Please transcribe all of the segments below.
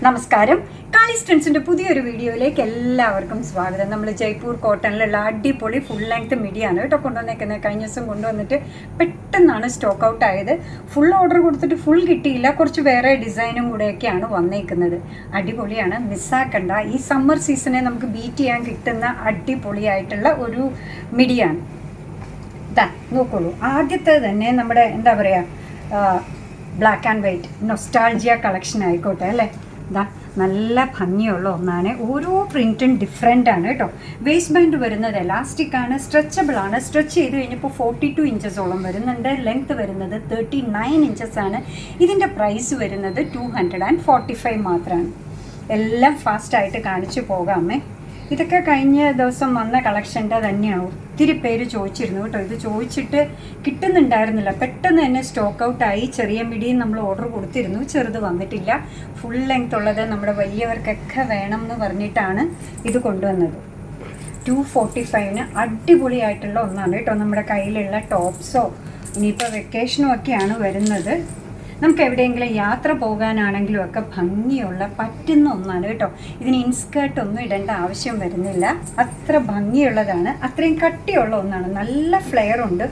നമസ്കാരം. കാളീസ് ട്രെൻഡ്സിൻ്റെ പുതിയൊരു വീഡിയോയിലേക്ക് എല്ലാവർക്കും സ്വാഗതം. നമ്മൾ ജയ്പൂർ കോട്ടണിലുള്ള അടിപൊളി ഫുൾ ലെങ്ത് മിഡിയാണ് കേട്ടോ കൊണ്ടുവന്നേക്കുന്നത്. കഴിഞ്ഞ ദിവസം കൊണ്ടുവന്നിട്ട് പെട്ടെന്നാണ് സ്റ്റോക്ക് ഔട്ട് ആയത്. ഫുൾ ഓർഡർ കൊടുത്തിട്ട് ഫുൾ കിട്ടിയില്ല, കുറച്ച് വേറെ ഡിസൈനും കൂടെയൊക്കെയാണ് വന്നേക്കുന്നത്. അടിപൊളിയാണ്, മിസ്സാക്കണ്ട. ഈ സമ്മർ സീസണെ നമുക്ക് ബീറ്റ് ചെയ്യാൻ കിട്ടുന്ന അടിപൊളിയായിട്ടുള്ള ഒരു മിഡിയാണ്. ഇതാ നോക്കുള്ളൂ. ആദ്യത്തെ തന്നെ നമ്മുടെ എന്താ പറയുക, black and white nostalgia collection ആയിക്കോട്ടെ അല്ലേ. ഇതാ നല്ല ഭംഗിയുള്ള ഒന്നാണ്. ഓരോ പ്രിൻറ്റും ഡിഫറെൻ്റ് ആണ് കേട്ടോ. വേസ്റ്റ് ബാൻഡ് വരുന്നത് എലാസ്റ്റിക് ആണ്, സ്ട്രെച്ചബിൾ ആണ്. സ്ട്രെച്ച് ചെയ്ത് കഴിഞ്ഞപ്പോൾ 42 ഇഞ്ചസോളം വരുന്നുണ്ട്. ലെങ്ത് വരുന്നത് 39 ഇഞ്ചസ് ആണ്. ഇതിൻ്റെ പ്രൈസ് വരുന്നത് 245 മാത്രമാണ്. എല്ലാം ഫാസ്റ്റായിട്ട് കാണിച്ചു പോകാമേ. ഇതൊക്കെ കഴിഞ്ഞ ദിവസം വന്ന കളക്ഷൻ്റെ തന്നെയാണ്. ഒത്തിരി പേര് ചോദിച്ചിരുന്നു കേട്ടോ. ഇത് ചോദിച്ചിട്ട് കിട്ടുന്നുണ്ടായിരുന്നില്ല, പെട്ടെന്ന് തന്നെ സ്റ്റോക്ക് ഔട്ടായി. ചെറിയ മിഡിയും നമ്മൾ ഓർഡർ കൊടുത്തിരുന്നു, ചെറുത് വന്നിട്ടില്ല. ഫുൾ ലെങ്ത് ഉള്ളത് നമ്മുടെ വലിയവർക്കൊക്കെ വേണം എന്ന് പറഞ്ഞിട്ടാണ് ഇത് കൊണ്ടുവന്നത്. 245 അടിപൊളിയായിട്ടുള്ള ഒന്നാണ് കേട്ടോ. നമ്മുടെ കയ്യിലുള്ള ടോപ്സോ ഇനിയിപ്പോൾ വെക്കേഷനും ഒക്കെയാണ് വരുന്നത്. നമുക്ക് എവിടെയെങ്കിലും യാത്ര പോകാനാണെങ്കിലും ഒക്കെ ഭംഗിയുള്ള പറ്റുന്ന ഒന്നാണ് കേട്ടോ. ഇതിന് ഇൻസ്കേർട്ടൊന്നും ഇടേണ്ട ആവശ്യം വരുന്നില്ല, അത്ര ഭംഗിയുള്ളതാണ്. അത്രയും കട്ടിയുള്ള ഒന്നാണ്. നല്ല ഫ്ലെയർ ഉണ്ട്.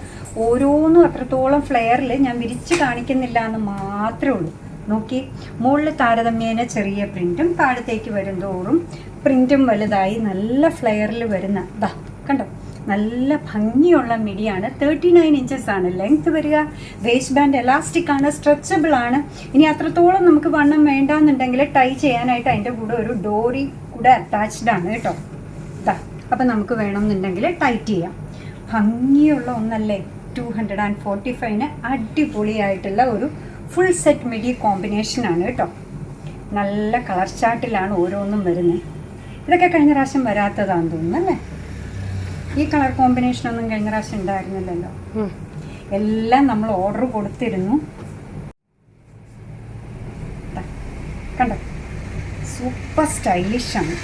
ഓരോന്നും അത്രത്തോളം ഫ്ലെയറിൽ ഞാൻ വിരിച്ച് കാണിക്കുന്നില്ല എന്ന് മാത്രമേ ഉള്ളൂ. നോക്കി, മുകളിൽ താരതമ്യേന ചെറിയ പ്രിൻറ്റും താഴത്തേക്ക് വരുന്തോറും പ്രിൻറ്റും വലുതായി നല്ല ഫ്ലെയറിൽ വരുന്ന ദാ കണ്ടോ, നല്ല ഭംഗിയുള്ള മിഡിയാണ്. 39 ഇഞ്ചസ് ആണ് ലെങ്ത് വരിക. വേസ്റ്റ് ബാൻഡ് എലാസ്റ്റിക് ആണ്, സ്ട്രെച്ചബിൾ ആണ്. ഇനി അത്രത്തോളം നമുക്ക് വണ്ണം വേണ്ടാന്നുണ്ടെങ്കിൽ ടൈ ചെയ്യാനായിട്ട് അതിൻ്റെ കൂടെ ഒരു ഡോറി കൂടെ അറ്റാച്ച്ഡ് ആണ് കേട്ടോ. ഇതാ അപ്പം നമുക്ക് വേണമെന്നുണ്ടെങ്കിൽ ടൈറ്റ് ചെയ്യാം. ഭംഗിയുള്ള ഒന്നല്ലേ. 245 അടിപൊളിയായിട്ടുള്ള ഒരു ഫുൾ സെറ്റ് മിഡി കോമ്പിനേഷനാണ് കേട്ടോ. നല്ല കളർ ചാർട്ടിലാണ് ഓരോന്നും വരുന്നത്. ഇതൊക്കെ കഴിഞ്ഞ പ്രാവശ്യം വരാത്തതാണെന്ന് തോന്നുന്നു അല്ലേ. ഈ കളർ കോമ്പിനേഷനൊന്നും കഴിഞ്ഞ പ്രാവശ്യം ഉണ്ടായിരുന്നില്ലല്ലോ. എല്ലാം നമ്മൾ ഓർഡർ കൊടുത്തിരുന്നു. കണ്ടോ, സൂപ്പർ സ്റ്റൈലിഷാണ്.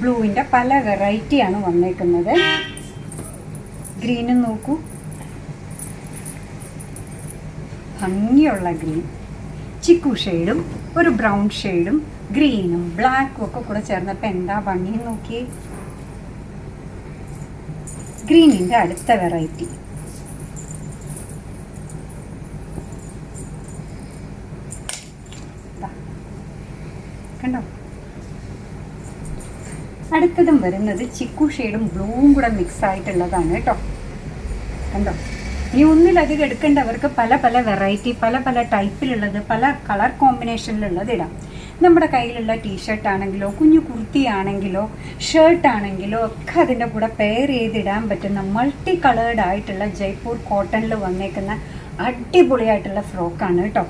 ബ്ലൂവിൻ്റെ പല വെറൈറ്റിയാണ് വന്നേക്കുന്നത്. ഗ്രീനും നോക്കൂ, ഭംഗിയുള്ള ഗ്രീൻ. ചിക്കു ഷെയ്ഡും ഒരു ബ്രൗൺ ഷെയ്ഡും ഗ്രീനും ബ്ലാക്കും ഒക്കെ കൂടെ ചേർന്നപ്പോൾ എന്താ ഭംഗി നോക്കി. ഗ്രീനിൻ്റെ അടുത്ത വെറൈറ്റി കണ്ടോ. അടുത്തതും വരുന്നത് ചിക്കു ഷെയ്ഡും ബ്ലൂവും കൂടെ മിക്സ് ആയിട്ടുള്ളതാണ് കേട്ടോ. കണ്ടോ. ഇനി ഒന്നിലധികം എടുക്കേണ്ടവർക്ക് പല പല വെറൈറ്റി, പല പല ടൈപ്പിലുള്ളത്, പല കളർ കോമ്പിനേഷനിലുള്ളത് ഇടാം. നമ്മുടെ കയ്യിലുള്ള ടീഷർട്ട് ആണെങ്കിലോ കുഞ്ഞു കുർത്തി ആണെങ്കിലോ ഷർട്ട് ആണെങ്കിലോ ഒക്കെ അതിൻ്റെ കൂടെ പെയർ ചെയ്തിടാൻ പറ്റുന്ന മൾട്ടി കളേർഡ് ആയിട്ടുള്ള ജയ്പൂർ കോട്ടണിൽ വന്നേക്കുന്ന അടിപൊളിയായിട്ടുള്ള ഫ്രോക്കാണ് കേട്ടോ.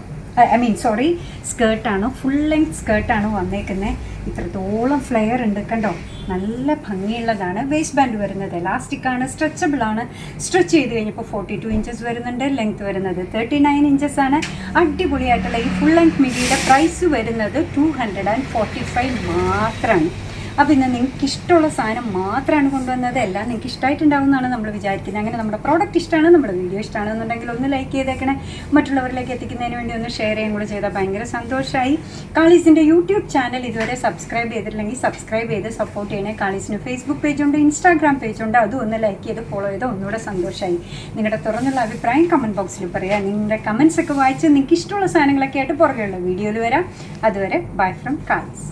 സ്കേർട്ടാണ്. ഫുൾ ലെങ്ത് സ്കേർട്ടാണ് വന്നേക്കുന്നത്. ഇത്രത്തോളം ഫ്ലെയർ ഉണ്ട് കണ്ടോ. നല്ല ഭംഗിയുള്ളതാണ്. വേസ്റ്റ് ബാൻഡ് വരുന്നത് എലാസ്റ്റിക് ആണ്, സ്ട്രെച്ചബിൾ ആണ്. സ്ട്രെച്ച് ചെയ്ത് കഴിഞ്ഞപ്പോൾ 42 ഇഞ്ചസ് വരുന്നുണ്ട്. ലെങ്ത് വരുന്നത് 39 ഇഞ്ചസ് ആണ്. അടിപൊളിയായിട്ടുള്ള ഈ ഫുൾ ലെങ്ത് മിഡിയുടെ പ്രൈസ് വരുന്നത് 245 മാത്രമാണ്. അപ്പോൾ ഇന്ന് നിങ്ങൾക്ക് ഇഷ്ടമുള്ള സാധനം മാത്രമാണ് കൊണ്ടുവന്നത്. എല്ലാം നിങ്ങൾക്ക് ഇഷ്ടമായിട്ടുണ്ടാവുമെന്നാണ് നമ്മൾ വിചാരിക്കുന്നത്. അങ്ങനെ നമ്മുടെ പ്രോഡക്റ്റ് ഇഷ്ടമാണ്, നമ്മുടെ വീഡിയോ ഇഷ്ടമാണെന്നുണ്ടെങ്കിൽ ഒന്ന് ലൈക്ക് ചെയ്തേക്കണേ. മറ്റുള്ളവരിലേക്ക് എത്തിക്കുന്നതിന് വേണ്ടി ഒന്ന് ഷെയർ ചെയ്യാൻ കൂടെ ചെയ്താൽ ഭയങ്കര സന്തോഷമായി. കാളീസിൻ്റെ യൂട്യൂബ് ചാനൽ ഇതുവരെ സബ്സ്ക്രൈബ് ചെയ്തിട്ടില്ലെങ്കിൽ സബ്സ്ക്രൈബ് ചെയ്ത് സപ്പോർട്ട് ചെയ്യണേ. കാളീസിന് ഫേസ്ബുക്ക് പേജുണ്ട്, ഇൻസ്റ്റാഗ്രാം പേജുണ്ട്. അതും ഒന്ന് ലൈക്ക് ചെയ്ത് ഫോളോ ചെയ്ത് ഒന്നുകൂടെ സന്തോഷമായി. നിങ്ങളുടെ തുറന്നുള്ള അഭിപ്രായം കമൻറ്റ് ബോക്സിൽ പറയുക. നിങ്ങളുടെ കമൻസ് ഒക്കെ വായിച്ച് നിങ്ങൾക്ക് ഇഷ്ടമുള്ള സാധനങ്ങളൊക്കെ ആയിട്ട് പുറകെയുള്ള വീഡിയോയിൽ വരാം. അതുവരെ ബൈ ഫ്രം കാളീസ്.